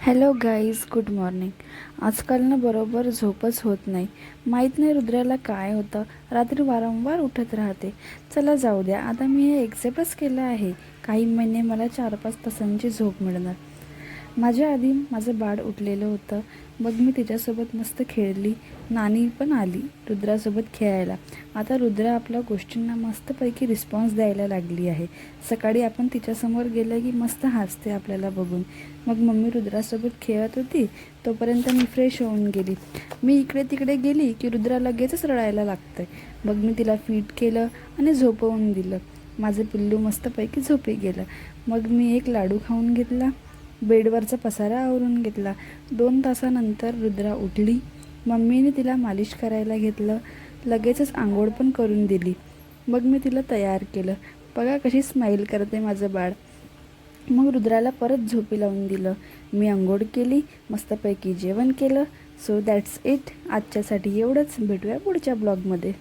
Hello guys, good morning. आजकाल ना बरोबर झोपच होत नाही. माहीत नाही रुद्राला काय होतं, रात्री वारंवार उठत राहते. चला जाऊ द्या, आता मी हे एक्सेप्टच केलं आहे. काही महिने मला 4-5 तासांची झोप मिळणार. माझ्या आधी माझं बाळ उठलेलं होतं. मग मी तिच्यासोबत मस्त खेळली. नानी पण आली रुद्रासोबत खेळायला. आता रुद्रा आपल्या गोष्टींना मस्तपैकी रिस्पॉन्स द्यायला लागली आहे. सकाळी आपण तिच्यासमोर गेलं की मस्त हसते आपल्याला बघून. मग मम्मी रुद्रासोबत खेळत होती, तोपर्यंत मी फ्रेश होऊन गेली. मी इकडे तिकडे गेली की रुद्रा लगेचच रडायला लागतंय. मग मी तिला फीड केलं आणि झोपवून दिलं. माझं पिल्लू मस्तपैकी झोपी गेलं. मग मी एक लाडू खाऊन घेतला. बेडवरचा पसारा आवरून घेतला. 2 तासानंतर रुद्रा उठली. मम्मीने तिला मालिश करायला घेतलं. लगेचच आंघोळ पण करून दिली. मग मी तिला तयार केलं. बघा कशी स्माईल करते माझं बाळ. मग रुद्राला परत झोपी लावून दिलं. मी आंघोळ केली, मस्तपैकी जेवण केलं. So that's it. आजच्यासाठी एवढंच. भेटूया पुढच्या ब्लॉगमध्ये.